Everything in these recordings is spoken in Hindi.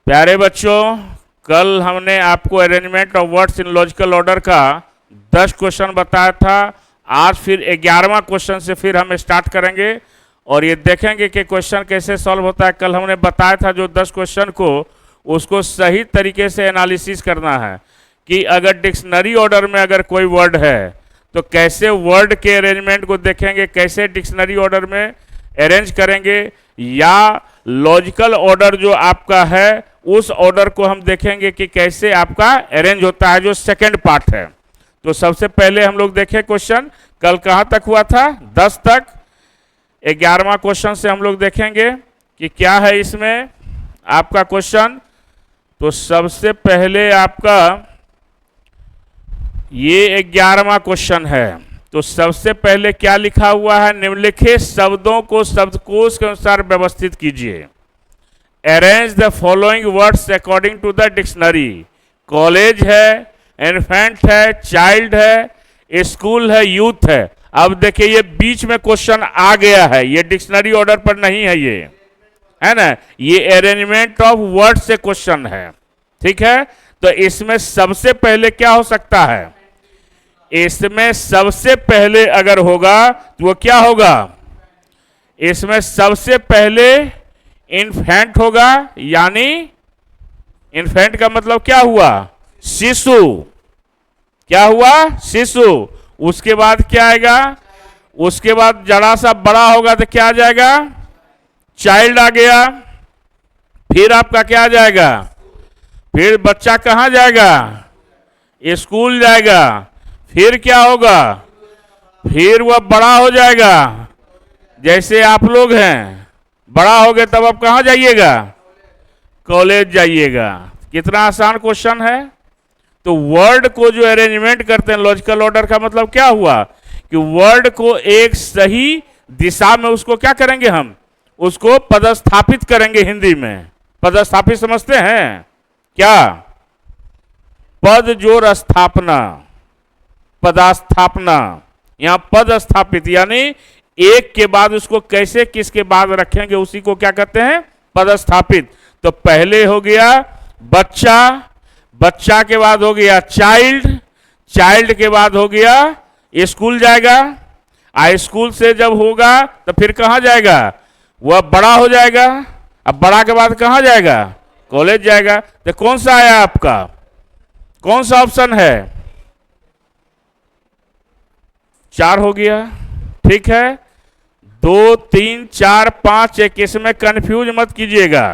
प्यारे बच्चों, कल हमने आपको arrangement of words in logical order का 10 क्वेश्चन बताया था। आज फिर 11वां क्वेश्चन से फिर हम स्टार्ट करेंगे और ये देखेंगे कि क्वेश्चन कैसे सॉल्व होता है। कल हमने बताया था जो 10 क्वेश्चन को उसको सही तरीके से एनालिसिस करना है कि अगर डिक्शनरी ऑर्डर में अगर कोई वर्ड है तो कैसे वर्ड के अरेंजमेंट को देखेंगे, कैसे डिक्शनरी ऑर्डर में अरेंज करेंगे, या लॉजिकल ऑर्डर जो आपका है उस ऑर्डर को हम देखेंगे कि कैसे आपका अरेंज होता है, जो सेकंड पार्ट है। तो सबसे पहले हम लोग देखें क्वेश्चन कल कहाँ तक हुआ था, 10 तक। 11वां क्वेश्चन से हम लोग देखेंगे कि क्या है इसमें आपका क्वेश्चन। तो सबसे पहले आपका ये 11वां क्वेश्चन है। तो सबसे पहले क्या लिखा हुआ है, निम्नलिखित शब्दों को शब्दकोश के अनुसार व्यवस्थित कीजिए। Arrange the following words according to the dictionary. College है, इन्फेंट है, चाइल्ड है, स्कूल है, यूथ है। अब देखिए ये बीच में क्वेश्चन आ गया है, ये डिक्शनरी ऑर्डर पर नहीं है, ये है ना, ये अरेंजमेंट ऑफ वर्ड से क्वेश्चन है। ठीक है, तो इसमें सबसे पहले क्या हो सकता है, इसमें सबसे पहले अगर होगा तो वो क्या होगा, इसमें सबसे पहले इन्फेंट होगा, यानी इन्फेंट का मतलब क्या हुआ, शिशु। क्या हुआ, शिशु। उसके बाद क्या आएगा, उसके बाद जरा सा बड़ा होगा तो क्या आ जाएगा, चाइल्ड आ गया। फिर आपका क्या आ जाएगा, फिर बच्चा कहाँ जाएगा, स्कूल जाएगा। फिर क्या होगा, फिर वह बड़ा हो जाएगा, जैसे आप लोग हैं, बड़ा हो गए तब आप कहाँ जाइएगा, कॉलेज जाइएगा। कितना आसान क्वेश्चन है। तो वर्ड को जो अरेंजमेंट करते हैं लॉजिकल ऑर्डर का मतलब क्या हुआ कि वर्ड को एक सही दिशा में उसको क्या करेंगे, हम उसको पदस्थापित करेंगे। हिंदी में पदस्थापित समझते हैं क्या, पद जोड़ स्थापना, पदस्थापना। यहां पद स्थापित यानी एक के बाद उसको कैसे किसके बाद रखेंगे उसी को क्या कहते हैं, पदस्थापित। तो पहले हो गया बच्चा, बच्चा के बाद हो गया चाइल्ड, चाइल्ड के बाद हो गया स्कूल जाएगा। स्कूल से जब होगा तो फिर कहां जाएगा, वह बड़ा हो जाएगा। अब बड़ा के बाद कहां जाएगा, कॉलेज जाएगा। तो कौन सा आया आपका, कौन सा ऑप्शन है, 4 हो गया। ठीक है, 2, 3, 4, 5, 1, इसमें कंफ्यूज मत कीजिएगा,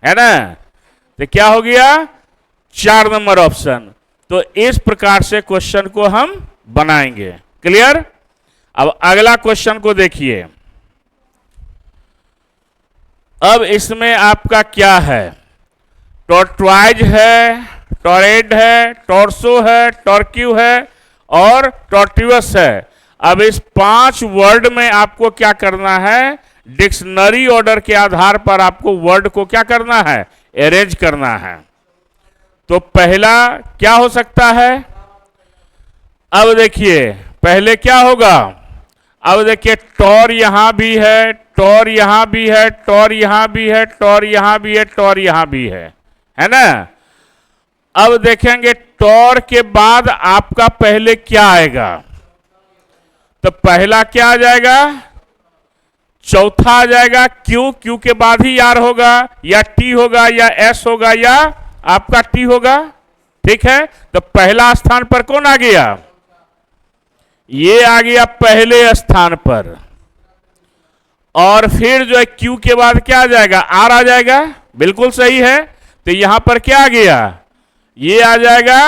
है ना। तो क्या हो गया, 4 नंबर ऑप्शन। तो इस प्रकार से क्वेश्चन को हम बनाएंगे। क्लियर। अब अगला क्वेश्चन को देखिए। अब इसमें आपका क्या है, टॉर्टवाइज है, टॉरेड है, टॉर्सो है, टॉर्क्यू है और टॉर्टिवस है। अब इस 5 वर्ड में आपको क्या करना है, डिक्शनरी ऑर्डर के आधार पर आपको वर्ड को क्या करना है, अरेंज करना है। तो पहला क्या हो सकता है, अब देखिए पहले क्या होगा, अब देखिए टॉर यहां भी है, टॉर यहां भी है, टॉर यहां भी है, टॉर यहां भी है, टॉर यहां भी है ना। अब देखेंगे टॉर के बाद आपका पहले क्या आएगा, तो पहला क्या आ जाएगा, चौथा आ जाएगा क्यू, क्यू के बाद ही आर होगा या टी होगा या एस होगा या आपका टी होगा। ठीक है, तो पहला स्थान पर कौन आ गया, ये आ गया पहले स्थान पर। और फिर जो है क्यू के बाद क्या आ जाएगा, आर आ जाएगा। बिल्कुल सही है। तो यहां पर क्या आ गया, ये आ जाएगा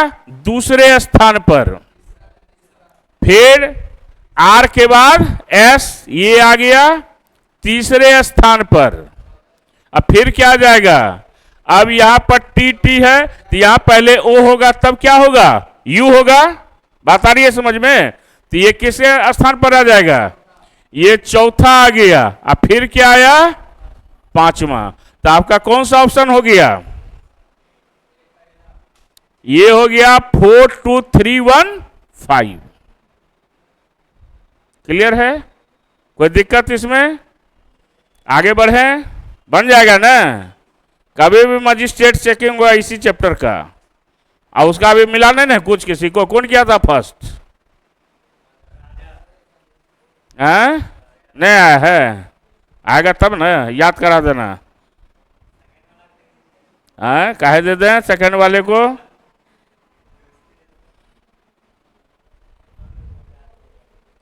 दूसरे स्थान पर। फिर आर के बाद एस, ये आ गया तीसरे स्थान पर। अब फिर क्या आ जाएगा, अब यहां पर टी टी है तो यहां पहले ओ होगा तब क्या होगा, यू होगा। बात आ रही है समझ में। तो ये किसके स्थान पर आ जाएगा, ये चौथा आ गया। अब फिर क्या आया, 5वां। तो आपका कौन सा ऑप्शन हो गया, ये हो गया 4, 2, 3, 1, 5। क्लियर है, कोई दिक्कत इसमें, आगे बढ़े, बन जाएगा ना। कभी भी मजिस्ट्रेट चेकिंग हुआ इसी चैप्टर का, और उसका अभी मिला नहीं ना कुछ किसी को। कौन किया था फर्स्ट? नहीं आया है, आएगा तब ना, याद करा देना। काहे दे दें सेकंड वाले को?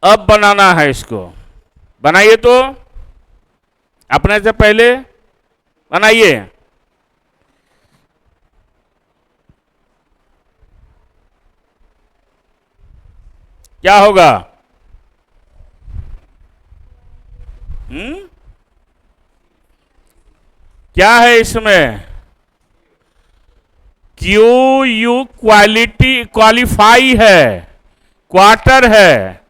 अब बनाना है इसको, बनाइए तो अपने से पहले बनाइए। क्या होगा? क्या है इसमें? क्यू यू क्वालिटी क्वालिफाई है, क्वार्टर है,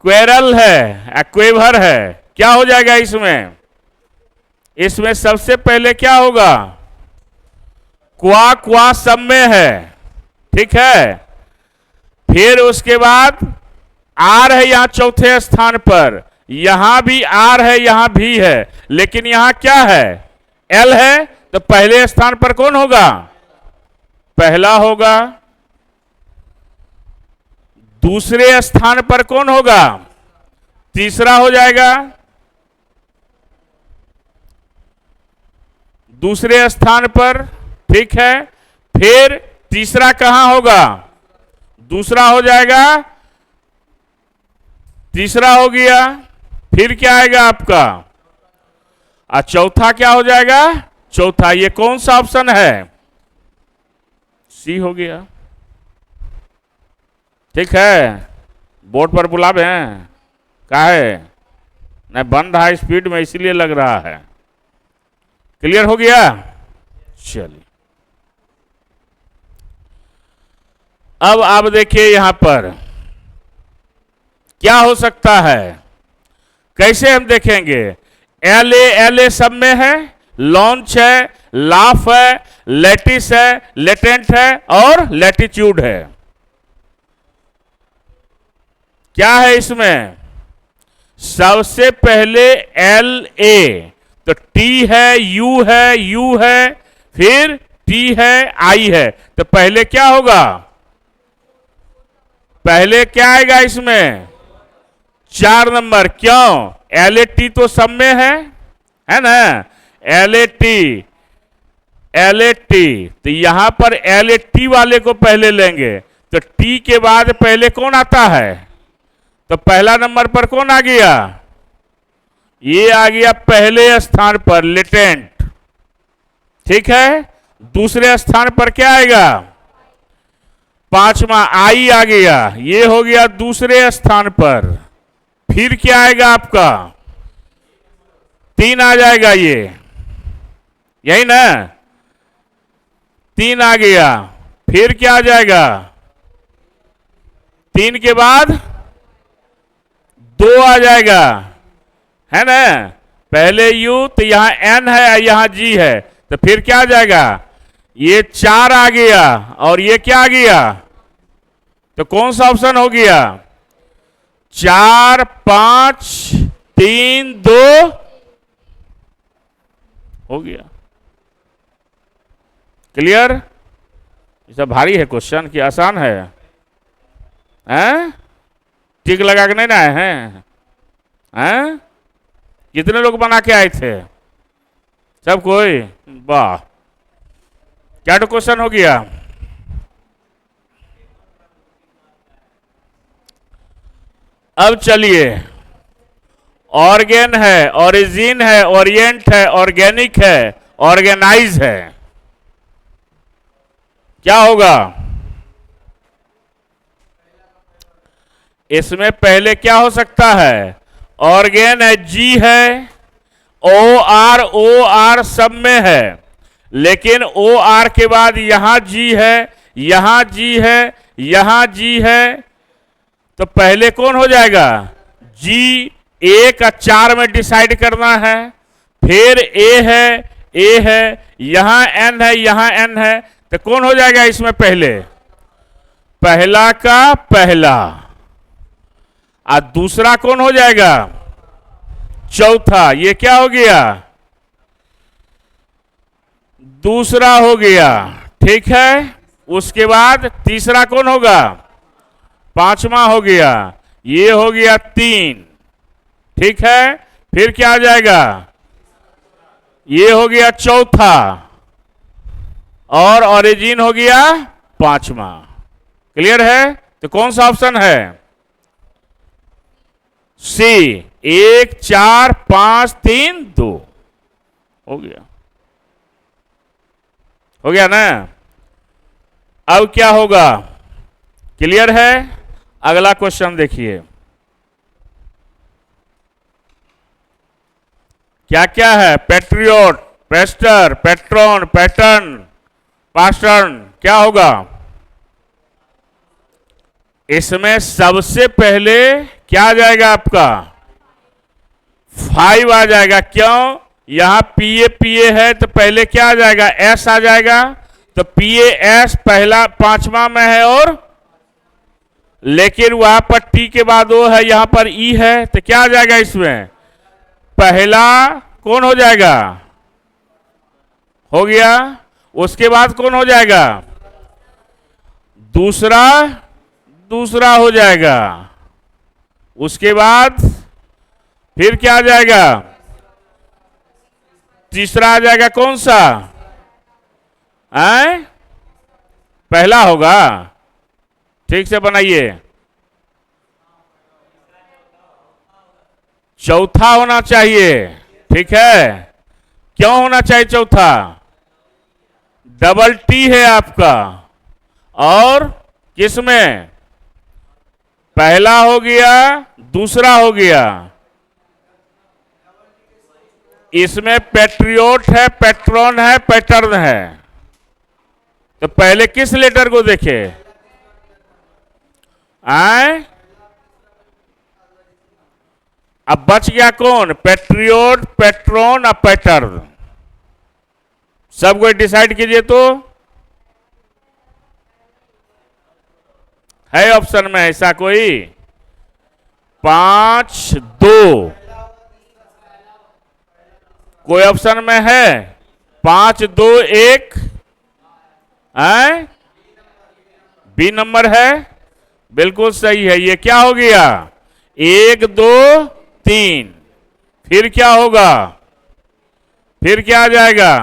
क्वेरल है, एक्वेवर है। क्या हो जाएगा इसमें? इसमें सबसे पहले क्या होगा? क्वा सब में है, ठीक है। फिर उसके बाद आर है यहां चौथे स्थान पर, यहां भी आर है, यहां भी है, लेकिन यहां क्या है? एल है। तो पहले स्थान पर कौन होगा? पहला होगा। दूसरे स्थान पर कौन होगा? तीसरा हो जाएगा। दूसरे स्थान पर, ठीक है। फिर तीसरा कहां होगा? दूसरा हो जाएगा, तीसरा हो गया। फिर क्या आएगा आपका? चौथा क्या हो जाएगा? चौथा। ये कौन सा ऑप्शन है? सी हो गया, ठीक है। बोर्ड पर बुलावे हैं, काहे नहीं बन रहा स्पीड में, इसीलिए लग रहा है। क्लियर हो गया? चलिए अब आप देखिए यहां पर क्या हो सकता है, कैसे हम देखेंगे। एल ए सब में है, लॉन्च है, लाफ है, लेटिस है, लेटेंट है और लेटिट्यूड है। क्या है इसमें? सबसे पहले एल ए, तो टी है, यू है, यू है, फिर टी है, आई है। तो पहले क्या होगा? पहले क्या आएगा इसमें? 4 नंबर। क्यों? एल ए टी तो सब में है ना। L A T, L A T, तो यहां पर एल ए टी वाले को पहले लेंगे। तो टी के बाद पहले कौन आता है? तो पहला नंबर पर कौन आ गया? ये आ गया पहले स्थान पर, लेटेंट, ठीक है। दूसरे स्थान पर क्या आएगा? 5वां आई आ गया, ये हो गया दूसरे स्थान पर। फिर क्या आएगा आपका? 3 आ जाएगा, ये यही ना, 3 आ गया। फिर क्या आ जाएगा? 3 के बाद 2 आ जाएगा, है ना। पहले यू, तो यहां एन है, यहां जी है, तो फिर क्या आ जाएगा? ये 4 आ गया, और ये क्या आ गया? तो कौन सा ऑप्शन हो गया? 4 5 3 2 हो गया। क्लियर? ये सब भारी है क्वेश्चन कि आसान है? टिक लगा के नहीं ना आए हैं? कितने लोग बना के आए थे? सब कोई? वाह, क्या तो क्वेश्चन हो गया। अब चलिए, ऑर्गेन है, ओरिजिन है, ओरिएंट है, ऑर्गेनिक है, ऑर्गेनाइज है। क्या होगा इसमें? पहले क्या हो सकता है? ऑर्गेन है, जी है, ओ आर सब में है, लेकिन ओ आर के बाद यहां जी है, यहां जी है, यहां जी है। तो पहले कौन हो जाएगा? जी। 1 और 4 में डिसाइड करना है। फिर ए है, यहां एन है, यहां एन है, तो कौन हो जाएगा इसमें? पहले पहला का पहला, और दूसरा कौन हो जाएगा? चौथा। ये क्या हो गया? दूसरा हो गया, ठीक है। उसके बाद तीसरा कौन होगा? पांचवा हो गया। ये हो गया 3, ठीक है। फिर क्या आ जाएगा? ये हो गया चौथा, और ओरिजिन हो गया पांचवा। क्लियर है? तो कौन सा ऑप्शन है? सी, 1 4 5 3 2 हो गया। हो गया ना? अब क्या होगा? क्लियर है? अगला क्वेश्चन देखिए, क्या क्या है? Patriot, Pasteur, patron, pattern, pastern, क्या होगा? इसमें सबसे पहले क्या आ जाएगा आपका? 5 आ जाएगा। क्यों? यहां पीए पीए है तो पहले क्या आ जाएगा? एस आ जाएगा। तो पीए एस पहला पांचवा में है, और लेकिन वहां पर टी के बाद ओ है, यहां पर ई है, तो क्या आ जाएगा? इसमें पहला कौन हो जाएगा? हो गया। उसके बाद कौन हो जाएगा? दूसरा, दूसरा हो जाएगा। उसके बाद फिर क्या आ जाएगा? तीसरा आ जाएगा। कौन सा? पहला होगा। ठीक से बनाइए। चौथा होना चाहिए, ठीक है। क्यों होना चाहिए चौथा? डबल टी है आपका, और किसमें? पहला हो गया, दूसरा हो गया। इसमें पैट्रियोट है, पेट्रॉन है, पैटर्न है। तो पहले किस लेटर को देखे? अब बच गया कौन? पैट्रियोट, पेट्रॉन और पैटर्न। सब कोई डिसाइड कीजिए। तो है ऑप्शन में ऐसा कोई? 5 2 कोई ऑप्शन में है? 5 2 1 बी नंबर है। बिल्कुल सही है। ये क्या हो गया? 1 2 3। फिर क्या होगा? फिर क्या आ जाएगा?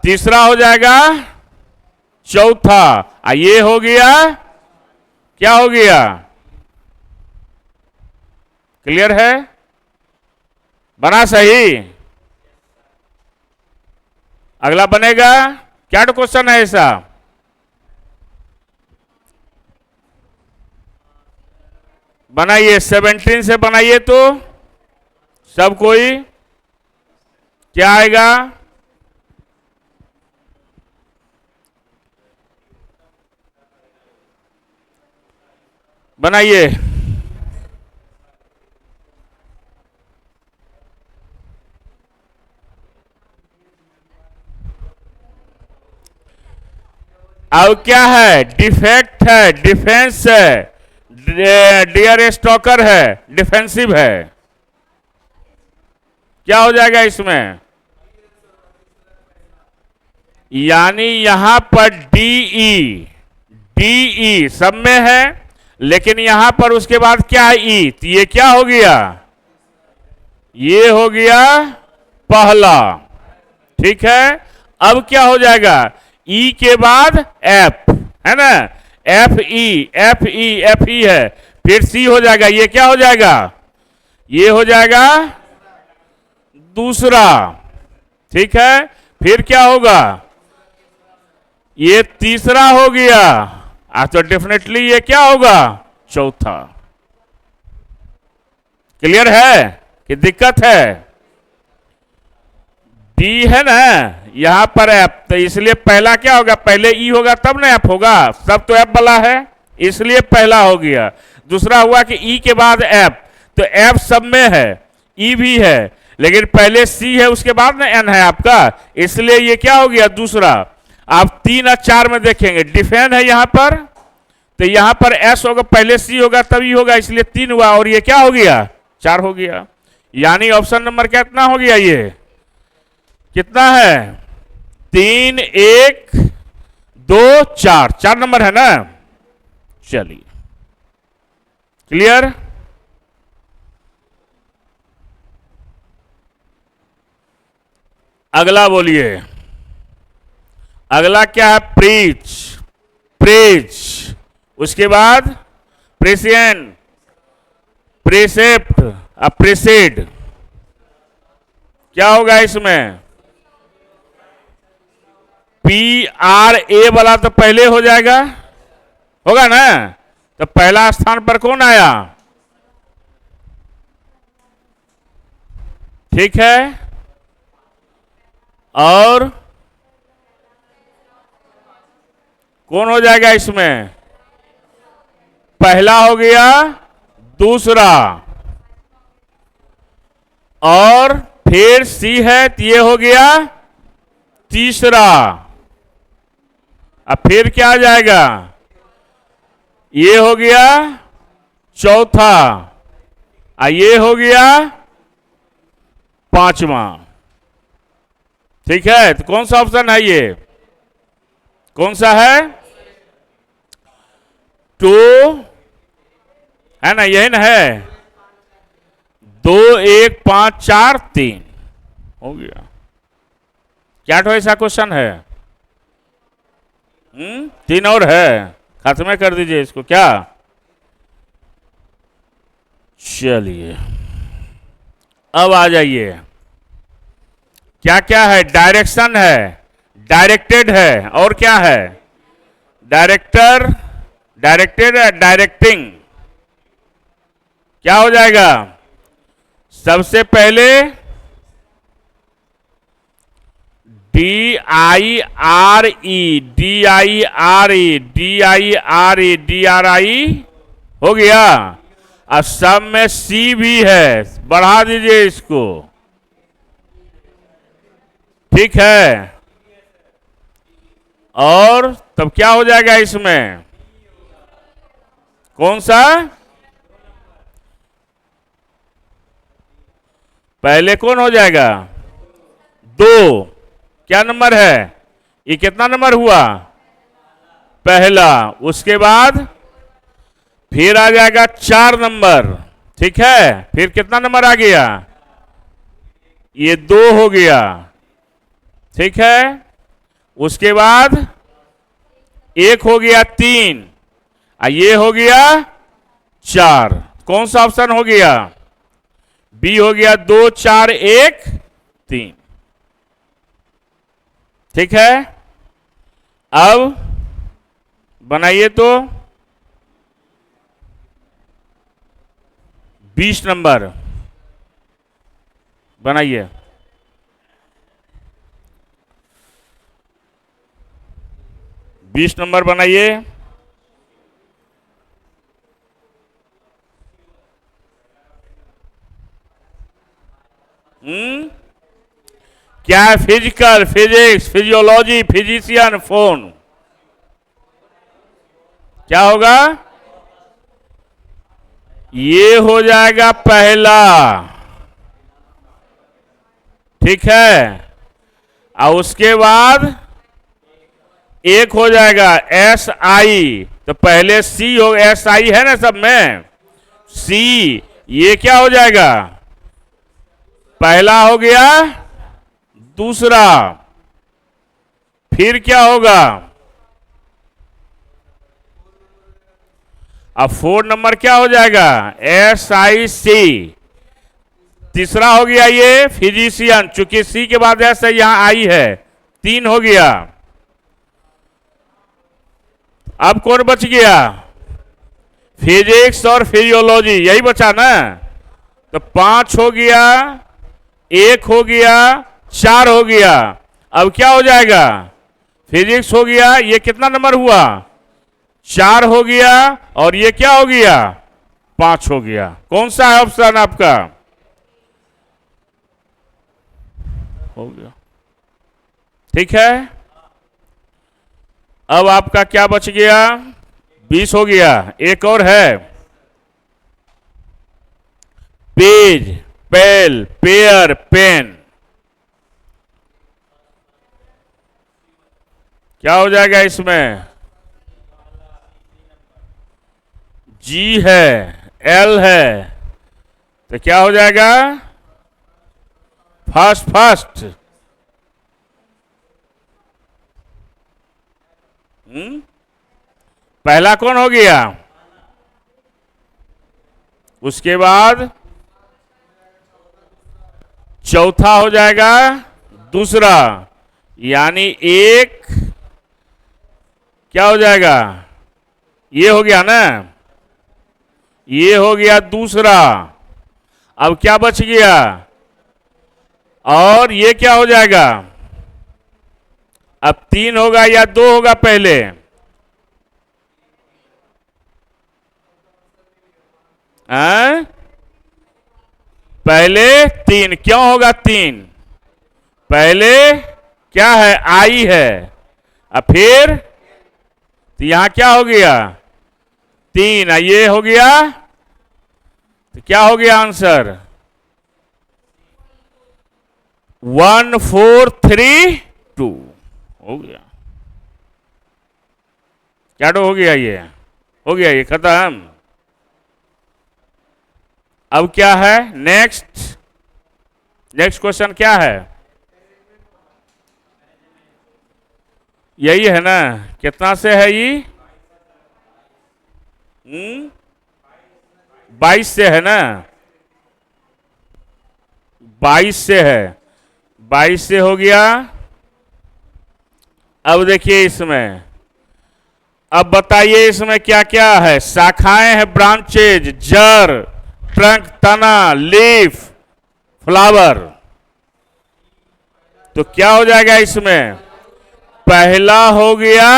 तीसरा हो जाएगा, चौथा। ये हो गया, क्या हो गया? क्लियर है? बना सही? अगला बनेगा। क्या क्वेश्चन है ऐसा? बनाइए, 17 से बनाइए। तो सब कोई क्या आएगा? बनाइए। अब क्या है? डिफेक्ट है, डिफेंस है, डियर स्टॉकर है, डिफेंसिव है। क्या हो जाएगा इसमें? यानी यहां पर डीई, डीई सब में है, लेकिन यहां पर उसके बाद क्या है? ई। तो ये क्या हो गया? ये हो गया पहला, ठीक है। अब क्या हो जाएगा? ई के बाद एफ है ना? F E, F E, F E है। फिर सी हो जाएगा। ये क्या हो जाएगा? ये हो जाएगा दूसरा, ठीक है। फिर क्या होगा? ये तीसरा हो गया। तो डेफिनेटली ये क्या होगा? चौथा। क्लियर है कि दिक्कत है? डी है ना यहां पर एफ, तो इसलिए पहला क्या होगा? पहले ई होगा तब ना एफ होगा। सब तो एफ वाला है, इसलिए पहला हो गया। दूसरा हुआ कि ई के बाद एफ, तो एफ सब में है, ई भी है, लेकिन पहले सी है, उसके बाद ना एन है आपका, इसलिए ये क्या हो गया? दूसरा। आप 3 और 4 में देखेंगे डिफेन है यहां पर, तो यहां पर एस होगा, पहले सी होगा तब ई होगा, इसलिए 3 हुआ, और ये क्या हो गया? 4 हो गया। यानी ऑप्शन नंबर कितना हो गया? ये कितना है? 3 1 2 4, 4 नंबर है ना। चलिए, क्लियर। अगला बोलिए, अगला क्या है? प्रीच, प्रेज, उसके बाद प्रेसियन, प्रेसेप्ट, अप्रेसेड। क्या होगा इसमें? PRA वाला तो पहले हो जाएगा, होगा ना। तो पहला स्थान पर कौन आया? ठीक है, और कौन हो जाएगा इसमें? पहला हो गया, दूसरा, और फिर C है तो ये हो गया तीसरा। अब फिर क्या आ जाएगा? ये हो गया चौथा, ये हो गया पांचवा। ठीक है, तो कौन सा ऑप्शन है ये? कौन सा है? 2 है ना, यही ना है। 2 1 5 4 3 हो गया। क्या तो ऐसा क्वेश्चन है? 3 और है, खत्म कर दीजिए इसको। क्या? चलिए, अब आ जाइए। क्या क्या है? डायरेक्शन है, डायरेक्टेड है, और क्या है? डायरेक्टर, डायरेक्टेड है, डायरेक्टिंग। क्या हो जाएगा? सबसे पहले DIRE, DIRE, DIRE, DRI हो गया। अब सब में C भी है, बढ़ा दीजिए इसको। ठीक है, और तब क्या हो जाएगा इसमें? कौन सा? पहले कौन हो जाएगा? 2। क्या नंबर है? ये कितना नंबर हुआ? पहला। उसके बाद फिर आ जाएगा 4 नंबर। ठीक है, फिर कितना नंबर आ गया? ये 2 हो गया। ठीक है, उसके बाद 1 हो गया 3, ये हो गया 4। कौन सा ऑप्शन हो गया? बी हो गया। 2 4 1 3। ठीक है, अब बनाइए तो 20 नंबर बनाइए। बीस नंबर बनाइए। क्या है? Physical, physics, physiology, physician, phone. क्या होगा? ये हो जाएगा पहला। ठीक है, और उसके बाद 1 हो जाएगा SI। तो पहले C हो, SI है ना सब में, C। ये क्या हो जाएगा? पहला हो गया, दूसरा, फिर क्या होगा? अब 4 नंबर क्या हो जाएगा? SIC। तीसरा हो गया ये फिजिशियन, चूंकि C के बाद S यहां आई है। 3 हो गया। अब कौन बच गया? फिजिक्स और फिजियोलॉजी, यही बचा ना। तो 5 हो गया, 1 हो गया, 4 हो गया। अब क्या हो जाएगा? फिजिक्स हो गया, ये कितना नंबर हुआ? 4 हो गया, और ये क्या हो गया? 5 हो गया। कौन सा है ऑप्शन आपका? हो गया। ठीक है, अब आपका क्या बच गया? 20 हो गया। एक और है, पेज, पेल, पेयर, पेन। क्या हो जाएगा इसमें? जी है, एल है, तो क्या हो जाएगा? First first. पहला कौन हो गया? उसके बाद चौथा हो जाएगा दूसरा, यानी एक क्या हो जाएगा? ये हो गया ना, ये हो गया दूसरा। अब क्या बच गया? और ये क्या हो जाएगा? अब 3 होगा या 2 होगा पहले? पहले 3। क्यों होगा 3? पहले क्या है? आई है। अब फिर तो यहां क्या हो गया? 3। ये हो गया, तो क्या हो गया आंसर? 1 4 3 2 हो गया। क्या हो गया? ये हो गया, ये खत्म। अब क्या है? नेक्स्ट क्वेश्चन क्या है? यही है ना? कितना से है ये? 22 से है ना? 22 से है। 22 से हो गया। अब देखिए इसमें, अब बताइए इसमें क्या क्या है? शाखाएं हैं, ब्रांचेज, जड़, ट्रंक, तना, लीफ, फ्लावर। तो क्या हो जाएगा इसमें? पहला हो गया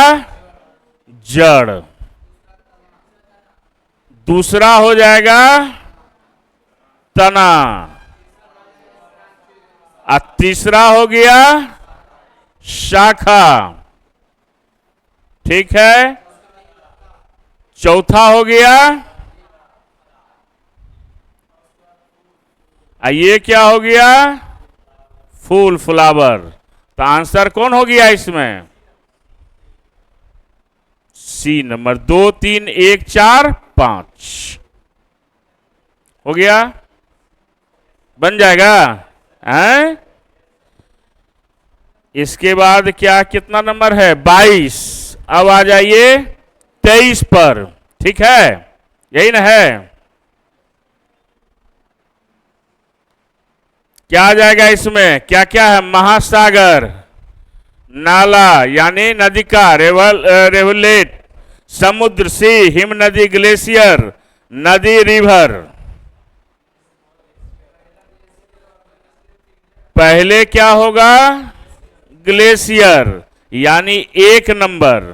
जड़, दूसरा हो जाएगा तना, और तीसरा हो गया शाखा। ठीक है, चौथा हो गया, ये क्या हो गया? फूल, फ्लावर। तो आंसर कौन हो गया इसमें? सी नंबर। 2 3 1 4 5 हो गया। बन जाएगा हैं? इसके बाद क्या, कितना नंबर है? 22। अब आ जाइए 23 पर। ठीक है, यही ना है? क्या आ जाएगा इसमें? क्या क्या है? महासागर, नाला यानी नदी का, रेवलेट, समुद्र सी, हिम नदी, ग्लेशियर, नदी, रिवर। पहले क्या होगा? ग्लेशियर यानी 1 नंबर।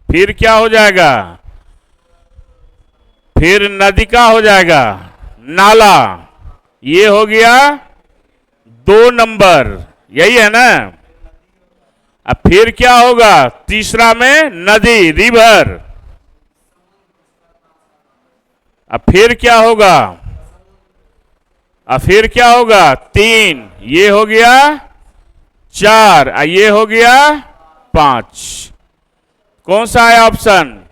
फिर क्या हो जाएगा? फिर नदी का हो जाएगा नाला, ये हो गया 2 नंबर। यही है ना? अब फिर क्या होगा? तीसरा में नदी, रिवर। अब फिर क्या होगा? अब फिर क्या होगा? 3, ये हो गया 4, ये हो गया 5। कौन सा है ऑप्शन?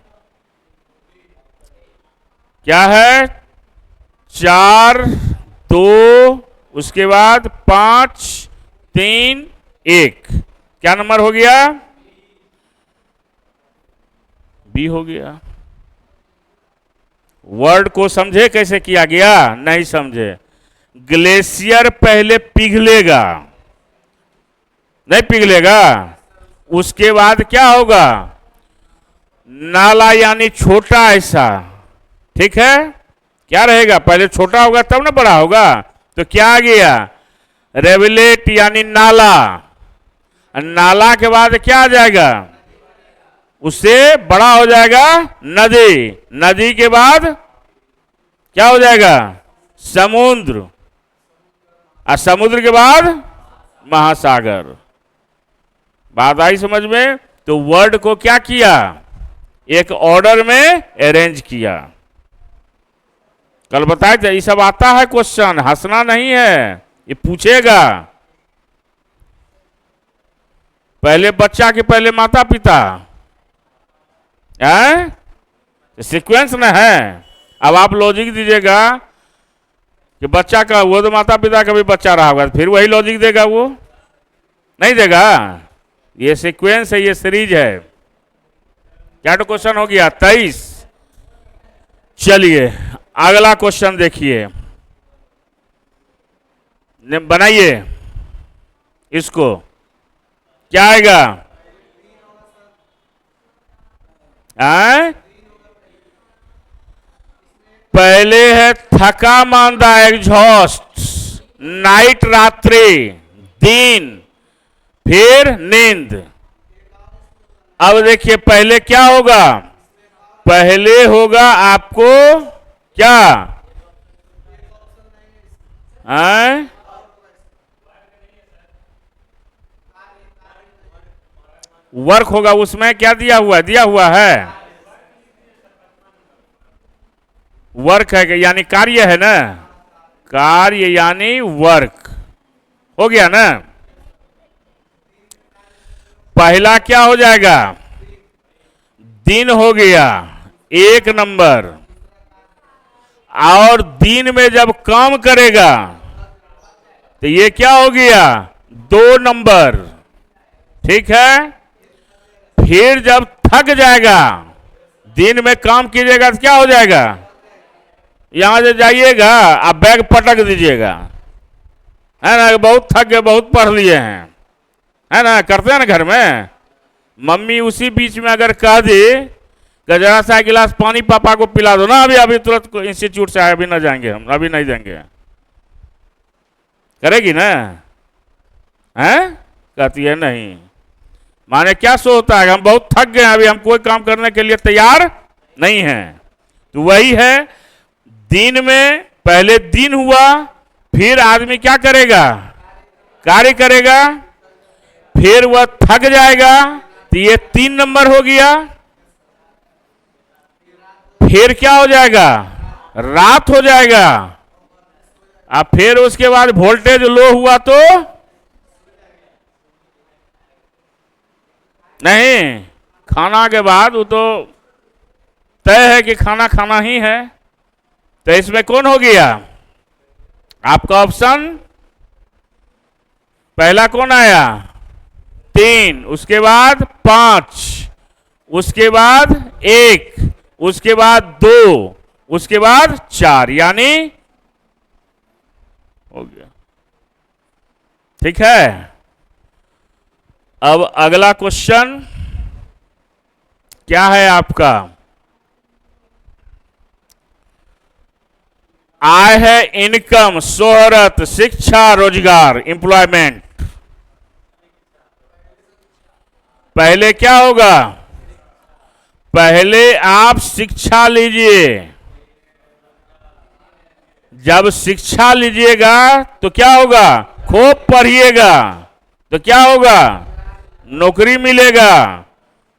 क्या है? 4 2, उसके बाद 5 3 1। क्या नंबर हो गया? बी हो गया। वर्ड को समझे कैसे किया गया? नहीं समझे। ग्लेशियर पहले पिघलेगा, नहीं पिघलेगा? उसके बाद क्या होगा? नाला यानी छोटा ऐसा। ठीक है, क्या रहेगा? पहले छोटा होगा तब ना बड़ा होगा। तो क्या आ गया? रेवलेट यानी नाला। नाला के बाद क्या आ जाएगा? उससे बड़ा हो जाएगा नदी। नदी के बाद क्या हो जाएगा? समुद्र, और समुद्र के बाद महासागर। बात आई समझ में? तो वर्ड को क्या किया? एक ऑर्डर में अरेंज किया। कल बताए थे, ये सब आता है क्वेश्चन, हंसना नहीं है, ये पूछेगा। पहले बच्चा के पहले माता पिता, सीक्वेंस में है। अब आप लॉजिक दीजिएगा कि बच्चा का वो तो माता पिता का भी बच्चा रहा होगा, फिर वही लॉजिक देगा, वो नहीं देगा। ये सीक्वेंस है, ये सीरीज है। क्या तो क्वेश्चन हो गया 23। चलिए अगला क्वेश्चन देखिए, बनाइए इसको। क्या आएगा? पहले है थका मांदा एग्जॉस्ट, नाइट रात्रि, दिन, फिर नींद। अब देखिए पहले क्या होगा? पहले होगा आपको क्या? वर्क होगा। उसमें क्या दिया हुआ है? दिया हुआ है वर्क है, यानी कार्य है ना, कार्य यानी वर्क हो गया ना। पहला क्या हो जाएगा? दिन हो गया 1 नंबर, और दिन में जब काम करेगा तो ये क्या हो गया? 2 नंबर, ठीक है। फिर जब थक जाएगा, दिन में काम कीजिएगा तो क्या हो जाएगा? यहां से जाइएगा, आप बैग पटक दीजिएगा, है ना। बहुत थक गए, बहुत पढ़ लिए हैं, है ना, करते हैं ना घर में। मम्मी उसी बीच में अगर कह दे कि जरा सा गिलास पानी पापा को पिला दो ना, अभी तुरंत इंस्टीट्यूट से आए, अभी ना जाएंगे हम, अभी नहीं देंगे, करेगी ना? हैं? कहती है नहीं। माने क्या सो होता है? हम बहुत थक गए, अभी हम कोई काम करने के लिए तैयार नहीं हैं। तो वही है, दिन में पहले दिन हुआ, फिर आदमी क्या करेगा? कार्य करेगा, फिर वह थक जाएगा, तो ये 3 नंबर हो गया। फिर क्या हो जाएगा? रात हो जाएगा। अब फिर उसके बाद वोल्टेज लो हुआ तो नहीं, खाना के बाद वो तो तय है कि खाना खाना ही है। तो इसमें कौन हो गया आपका ऑप्शन? पहला कौन आया? 3, उसके बाद 5, उसके बाद 1, उसके बाद 2, उसके बाद 4, यानी हो गया। ठीक है। अब अगला क्वेश्चन क्या है आपका? आय है इनकम, शोहरत, शिक्षा, रोजगार, एम्प्लॉयमेंट। पहले क्या होगा? पहले आप शिक्षा लीजिए। जब शिक्षा लीजिएगा तो क्या होगा? खूब पढ़िएगा तो क्या होगा? नौकरी मिलेगा।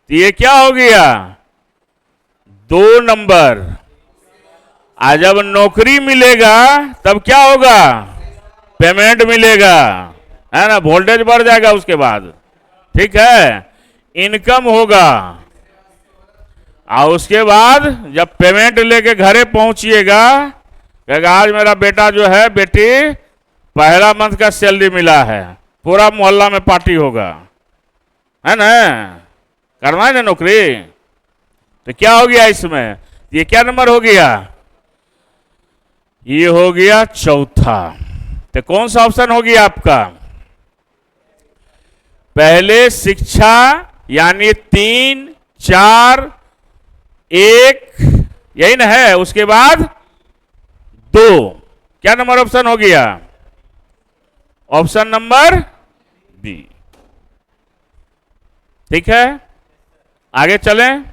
तो ये क्या हो गया? 2 नंबर। आज जब नौकरी मिलेगा तब क्या होगा? पेमेंट मिलेगा, है ना, वोल्टेज बढ़ जाएगा उसके बाद। ठीक है, इनकम होगा, और उसके बाद जब पेमेंट लेके घरे पहुंचिएगा, कहेगा आज मेरा बेटा जो है, बेटी पहला मंथ का सैलरी मिला है, पूरा मोहल्ला में पार्टी होगा, है ना। करना है ना नौकरी। तो क्या हो गया इसमें? ये क्या नंबर हो गया? ये हो गया चौथा। तो कौन सा ऑप्शन हो गया आपका? पहले शिक्षा यानी 3, 4, 1, यही ना है, उसके बाद 2, क्या नंबर ऑप्शन हो गया? Option number B. ठीक है, आगे चलें।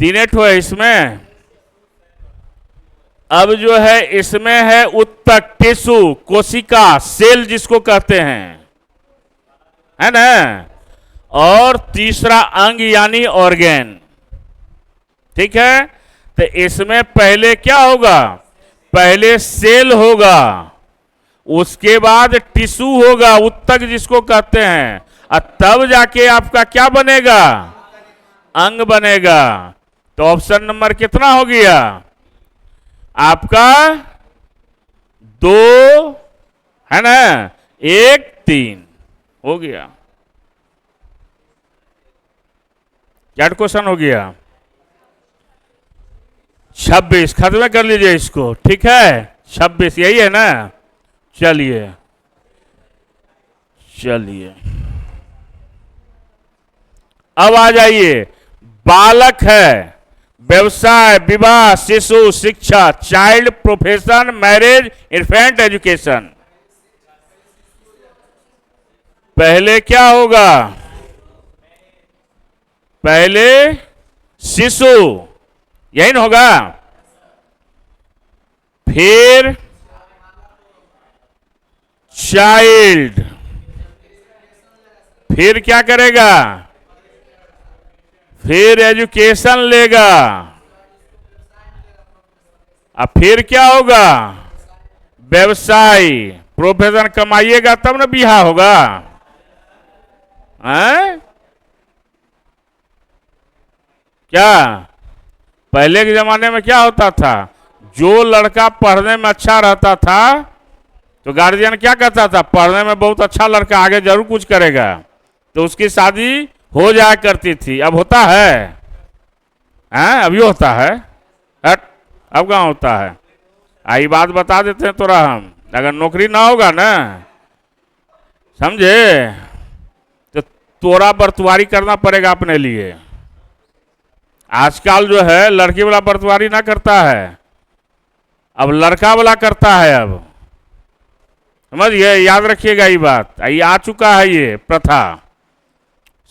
3 ठो है इसमें। अब जो है इसमें है उत्तक, टिश्यू, कोशिका, सेल जिसको कहते हैं, है ना, और तीसरा अंग यानी ऑर्गेन। ठीक है, तो इसमें पहले क्या होगा? पहले सेल होगा, उसके बाद टिश्यू होगा, उत्तक जिसको कहते हैं, और तब जाके आपका क्या बनेगा, अंग बनेगा। तो ऑप्शन नंबर कितना हो गया आपका, 2 है ना, 1 3 हो गया। क्या क्वेश्चन हो गया, 26। खत्म कर लीजिए इसको, ठीक है, 26 यही है ना। चलिए चलिए अब आ जाइए, बालक है, व्यवसाय, विवाह, शिशु, शिक्षा, child, profession, marriage, infant, education. पहले क्या होगा, पहले शिशु, यही ना होगा, फिर चाइल्ड, फिर क्या करेगा, फिर एजुकेशन लेगा, अब फिर क्या होगा, व्यवसाय, प्रोफेशन, कमाइएगा तब ना बिहा होगा। हैं? क्या पहले के जमाने में क्या होता था, जो लड़का पढ़ने में अच्छा रहता था तो गार्जियन क्या कहता था, पढ़ने में बहुत अच्छा लड़का, आगे जरूर कुछ करेगा, तो उसकी शादी हो जाया करती थी। अब होता है, हैं? अभी होता है, हट, अब कहाँ होता है। आई बात बता देते हैं तोरा हम, अगर नौकरी ना होगा ना, समझे, तो तोरा बरतुआरी करना पड़ेगा अपने लिए। आजकल जो है लड़की वाला बरतुआरी ना करता है, अब लड़का वाला करता है। अब समझिए, याद रखिएगा ये बात, ये आ चुका है ये प्रथा।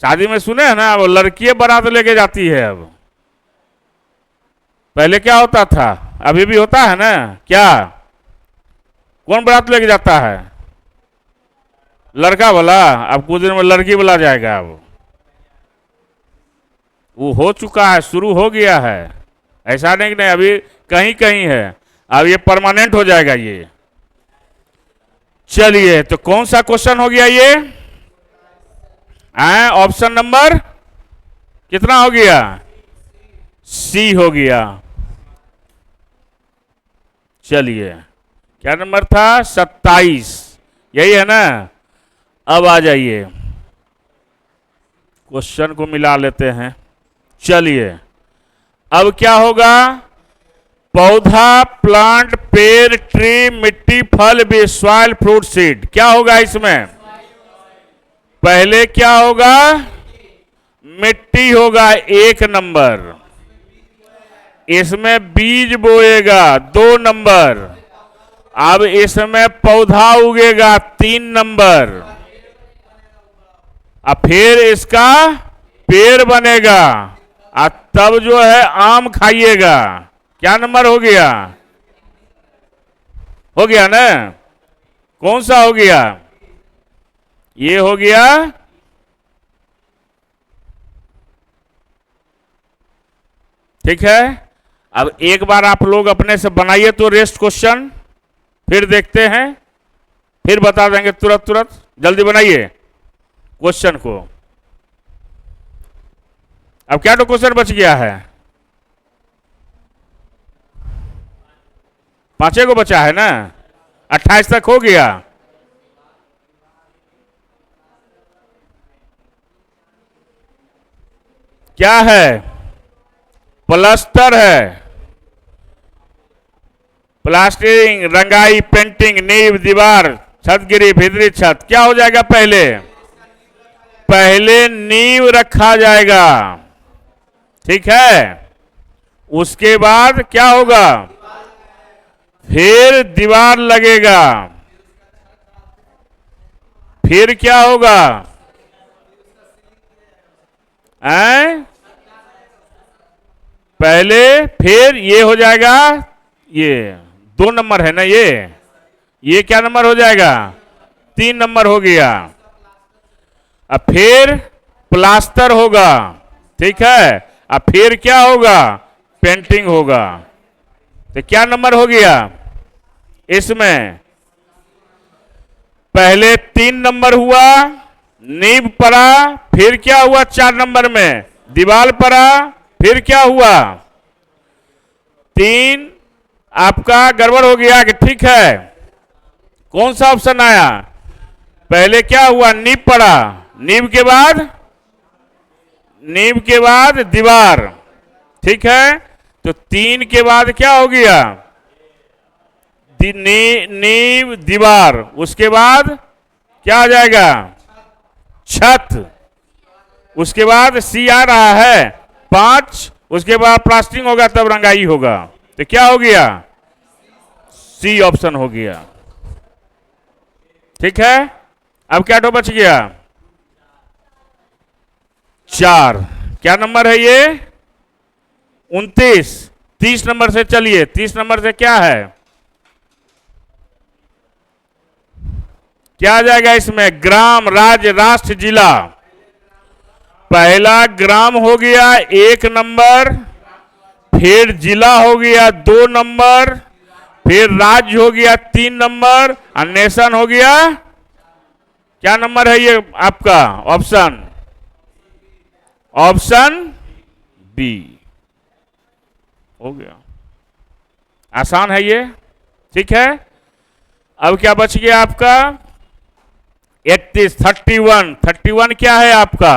शादी में सुने हैं ना, अब लड़की बारात लेके जाती है। अब पहले क्या होता था, अभी भी होता है ना, क्या, कौन बारात लेके जाता है, लड़का वाला। अब कुछ दिन में लड़की वाला जाएगा। अब वो हो चुका है, शुरू हो गया है, ऐसा नहीं कि नहीं, अभी कहीं कहीं है, अब ये परमानेंट हो जाएगा ये। चलिए, तो कौन सा क्वेश्चन हो गया ये, ऑप्शन नंबर कितना हो गया, सी हो गया। चलिए, क्या नंबर था, 27, यही है ना। अब आ जाइए, क्वेश्चन को मिला लेते हैं। चलिए, अब क्या होगा, पौधा, प्लांट, पेड़, ट्री, मिट्टी, फल, भी, सॉइल, फ्रूट, सीड, क्या होगा इसमें, पहले क्या होगा, मिट्टी होगा 1 नंबर, इसमें बीज बोएगा 2 नंबर, अब इसमें पौधा उगेगा 3 नंबर, अब फिर इसका पेड़ बनेगा, और तब जो है आम खाइएगा। क्या नंबर हो गया, हो गया ना, कौन सा हो गया, ये हो गया। ठीक है, अब एक बार आप लोग अपने से बनाइए तो रेस्ट क्वेश्चन, फिर देखते हैं, फिर बता देंगे तुरंत तुरंत। जल्दी बनाइए क्वेश्चन को। अब क्या तो क्वेश्चन बच गया है, 5 को बचा है ना, 28 तक हो गया। क्या है, प्लास्टर है, प्लास्टरिंग, रंगाई, पेंटिंग, नींव, दीवार, छतगिरी, भीतरी छत। क्या हो जाएगा, पहले पहले नींव रखा जाएगा, ठीक है, उसके बाद क्या होगा, फिर दीवार लगेगा, फिर क्या होगा, पहले, फिर ये हो जाएगा, ये 2 नंबर है ना, ये क्या नंबर हो जाएगा, 3 नंबर हो गया। अब फिर प्लास्टर होगा, ठीक है, अब फिर क्या होगा, पेंटिंग होगा। तो क्या नंबर हो गया इसमें, पहले 3 नंबर हुआ, नींव पड़ा, फिर क्या हुआ 4 नंबर में दीवार पड़ा, फिर क्या हुआ 3 आपका गड़बड़ हो गया कि ठीक है? कौन सा ऑप्शन आया? पहले क्या हुआ? नींव पड़ा, नींव के बाद दीवार, ठीक है? तो 3 के बाद क्या हो गया? नींव दीवार, उसके बाद क्या आ जाएगा? छत, उसके बाद सी आ रहा है 5, उसके बाद प्लास्टिंग होगा तब रंगाई होगा, तो क्या हो गया? सी ऑप्शन हो गया। ठीक है, अब क्या बच गया? 4। क्या नंबर है ये? 29। 30 नंबर से चलिए, 30 नंबर से क्या है? क्या आ जाएगा इसमें? ग्राम, राज्य, राष्ट्र, जिला। पहला ग्राम हो गया 1 नंबर, फिर जिला हो गया 2 नंबर, फिर राज्य हो गया 3 नंबर और नेशन हो गया, क्या नंबर है ये आपका? ऑप्शन बी हो गया। आसान है ये, ठीक है। अब क्या बच गया आपका? 31, 31। 31 क्या है आपका?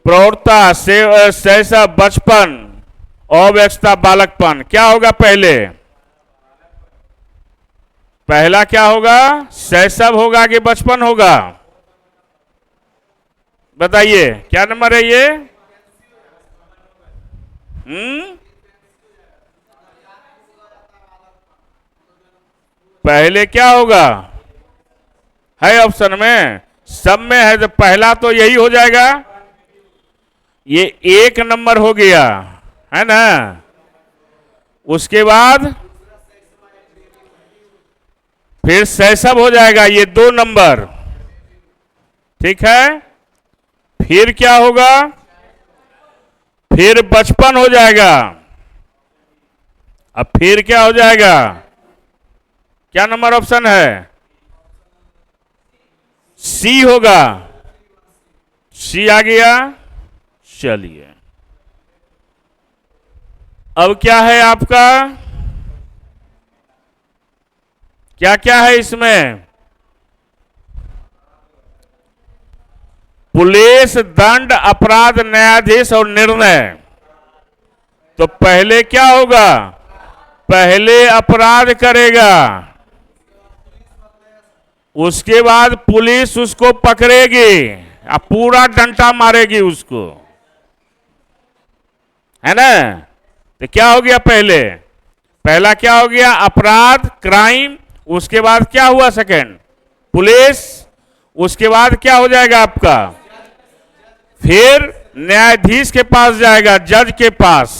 प्रौढ़ता, शैशव, बचपन, अवस्था, बालकपन। क्या होगा पहले? पहला क्या होगा? शैशव होगा कि बचपन होगा? बताइए क्या नंबर है ये? पहले क्या होगा? है ऑप्शन में, सब में है, तो पहला तो यही हो जाएगा। ये 1 नंबर हो गया, है ना? उसके बाद फिर शैशव हो जाएगा, ये 2 नंबर, ठीक है। फिर क्या होगा? फिर बचपन हो जाएगा। अब फिर क्या हो जाएगा? क्या नंबर ऑप्शन है? सी होगा। सी आ गया। चलिए, अब क्या है आपका? क्या क्या है इसमें? पुलिस, दंड, अपराध, न्यायाधीश और निर्णय। तो पहले क्या होगा? पहले अपराध करेगा, उसके बाद पुलिस उसको पकड़ेगी और पूरा डंडा मारेगी उसको, है ना? तो क्या हो गया? पहला क्या हो गया? अपराध, क्राइम। उसके बाद क्या हुआ? Second police. उसके बाद क्या हो जाएगा आपका? फिर न्यायाधीश के पास जाएगा, जज के पास,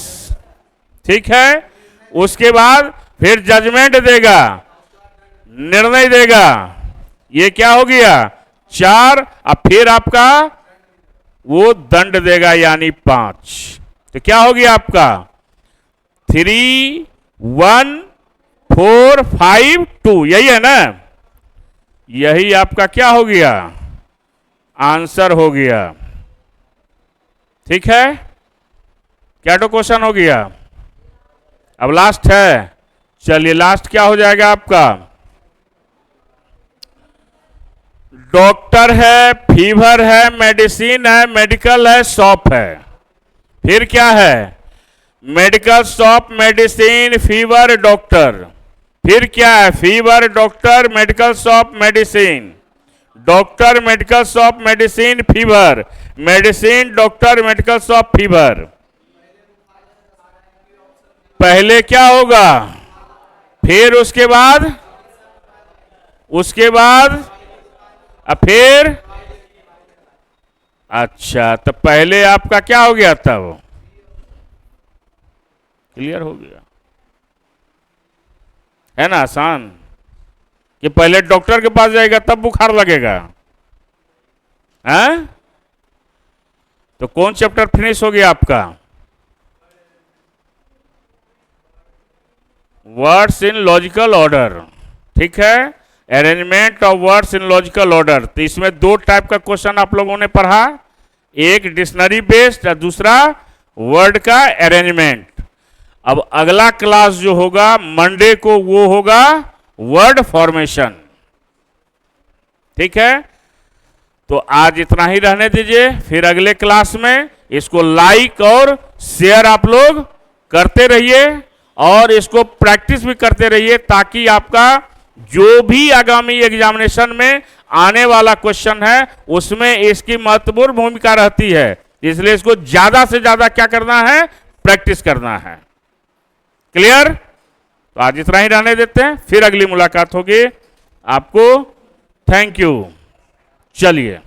ठीक है। उसके बाद फिर जजमेंट देगा, निर्णय देगा। ये क्या हो गया? 4। अब फिर आपका वो दंड देगा, यानी 5। तो क्या हो गया आपका? 3, 1, 4, 5, 2। यही है ना? यही आपका क्या हो गया? आंसर हो गया। ठीक है, क्या तो क्वेश्चन हो गया? अब लास्ट है। चलिए, लास्ट क्या हो जाएगा आपका? डॉक्टर है, फीवर है, मेडिसिन है, मेडिकल है, शॉप है। फिर क्या है? Medical, shop, medicine, fever, doctor. फिर क्या है? Fever, doctor, medical, shop, medicine. Doctor, medical, shop, medicine, fever. Medicine, doctor, medical, shop, fever. पहले क्या होगा? फिर उसके बाद फिर, अच्छा, तो पहले आपका क्या हो गया? तब क्लियर हो गया, है ना? आसान कि पहले डॉक्टर के पास जाएगा तब बुखार लगेगा, हैं? तो कौन चैप्टर फिनिश हो गया आपका? Words in logical order. ठीक है, arrangement of words in logical order. तो इसमें दो टाइप का क्वेश्चन आप लोगों ने पढ़ा, एक डिक्शनरी बेस्ड और दूसरा वर्ड का अरेंजमेंट। अब अगला क्लास जो होगा मंडे को वो होगा वर्ड फॉर्मेशन। ठीक है, तो आज इतना ही रहने दीजिए, फिर अगले क्लास में इसको लाइक और शेयर आप लोग करते रहिए और इसको प्रैक्टिस भी करते रहिए, ताकि आपका जो भी आगामी एग्जामिनेशन में आने वाला क्वेश्चन है उसमें इसकी महत्वपूर्ण भूमिका रहती है। इसलिए इसको ज्यादा से ज्यादा क्या करना है, प्रैक्टिस करना है। क्लियर? तो आज इतना ही रहने देते हैं, फिर अगली मुलाकात होगी। आपको थैंक यू। चलिए।